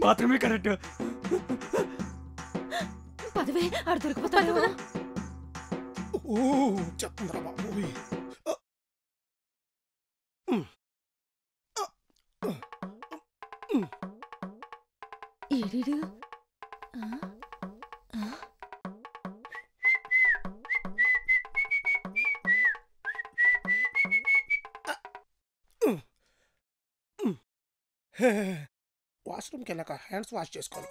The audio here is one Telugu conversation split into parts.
బాత్రూమే కరెక్ట్. పదవే ఆడు దొరికిపోతాడు. చెప్తుందిరా బాబు. ఏడీడు వాష్రూమ్కి వెళ్ళాక హ్యాండ్స్ వాష్ చేసుకోవాలి.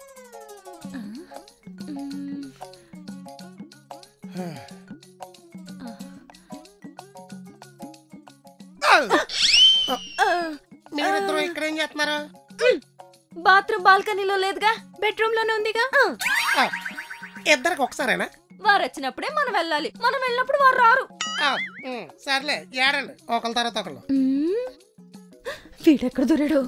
మీరిద్దరు ఇక్కడ ఏం చేస్తున్నారు? బాత్రూమ్ బాల్కనీలో లేదుగా, బెడ్రూమ్ లోనే ఉందిగా. ఇద్దరికి ఒకసారేనా? వారు వచ్చినప్పుడే మనం వెళ్ళాలి, మనం వెళ్ళినప్పుడు వారు రారు. సర్లే ఏడండి ఒకళ్ళ తర్వాత ఒకళ్ళు. వీడెక్కడ దూరాడు?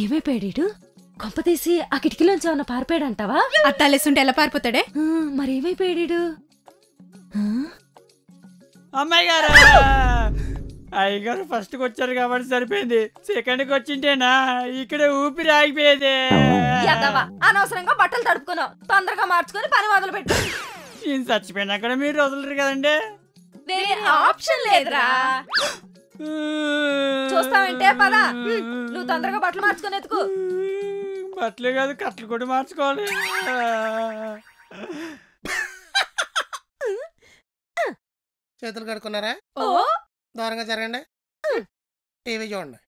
ఏమైపోయాడు? కొంపతీసి ఆ కిటికీలోంచి ఏమన్నా పారిపోయాడంటావా? అట్టాలేసుంటే ఎలా పారిపోతాడే? మరేమైపోయాడు? అమ్మాయి గారు, అయ్యగారు ఫస్ట్కి వచ్చారు కాబట్టి సరిపోయింది. సెకండ్కి వచ్చింటేనా ఇక్కడ ఊపిరి ఆగిపోయేది. అనవసరంగా బట్టలు తడుపుకున్నావు, తొందరగా మార్చుకొని పని మొదలు పెట్టు. నేను చచ్చిపోయినాక మీరు వదలరు కదండి. ఆప్షన్ లేదురా. చూస్తావంటే పదా, నువ్వు తొందరగా బట్టలు మార్చుకొని ఎత్తుకు. బట్టలే కాదు కట్టలు కూడా మార్చుకోవాలి. చేతులు కడుక్కున్నారా? దూరంగా జరగండి, టీవీ చూడండి.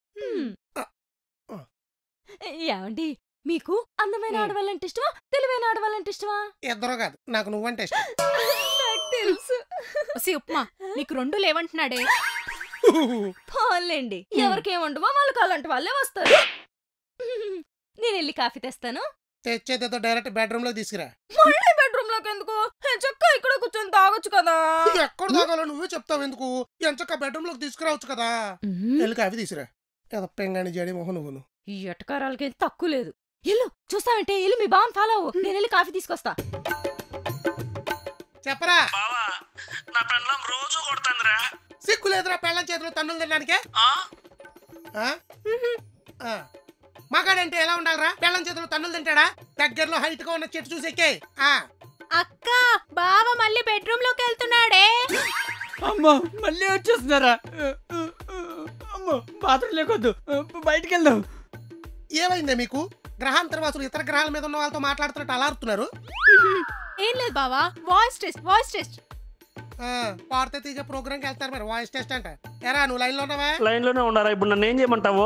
ఏమండి, మీకు అందమైన ఆడవాళ్ళంటే ఇష్టమా, తెలివైన ఆడవాళ్ళంటే ఇష్టమా? ఇద్దరు కాదు, నాకు నువ్వంటే ఇష్టం. నాకు తెలుసు. ఉప్మా నీకు రెండు లేవంటున్నాడే. పోన్లేండి, ఎవరికేముండవో వాళ్ళకి అలాంటి వాళ్ళే వస్తారు. నేను వెళ్ళి కాఫీ తెస్తాను. తెచ్చేదేదో డైరెక్ట్ బెడ్రూమ్ లో తీసుకురా. మళ్ళీ బెడ్రూమ్ లోకి ఎందుకు? చక్క ఇక్కడ కూర్చొని తాగొచ్చు కదా. ఎక్కడ తాగాలో నువ్వే చెప్తావు ఎందుకు? ఎంచక్క బెడ్రూమ్ లోకి తీసుకురావచ్చు కదా. వెళ్ళి కాఫీ తీసుకురా. ఏదో పెంగాని జడి మొహం నువ్వును. ఈ ఎటకారాలకి తక్కువ లేదు. ఎల్లు, చూస్తావంటే ఎల్లు, మీ బావని ఫాలో అవ్వు, నేను వెళ్ళి కాఫీ తీసుకొస్తా. చెప్పరా? నా పెళ్ళం రోజు కొడతాందిరా. సిగ్గు లేదురా పెళ్ళం చేతిలో తన్నులు తినడానికే? మగాడంటే ఎలా ఉండాలరా? పెళ్ళం చేతిలో తన్నులు తింటాడా? దగ్గరలో హైట్ గా ఉన్న చెట్టు చూసేకే. అక్క, బావ మళ్ళీ బెడ్రూమ్ లోకి వెళ్తున్నాడే. అమ్మో, మళ్ళీ వచ్చేస్తున్నారా? అమ్మో, బాత్రూమ్ లేకొద్దు, బయటికి వెళ్దాం. ఏమైందే మీకు? గ్రహాంతరవాసులు ఇతర గ్రహాల మీద ఉన్న వాళ్ళతో మాట్లాడుతున్నట్టు అలారుతున్నారు. ఏం లేదు బావా, voice test, voice test. Partha తీసే ప్రోగ్రామ్కి వెళ్తారు మరి, వాయిస్ టెస్ట్ అంట. ఎరా నువ్వు లైన్ లో ఉన్నావా? లైన్ లోనే ఉన్నారా? ఇప్పుడు నన్ను ఏం చేయమంటావు?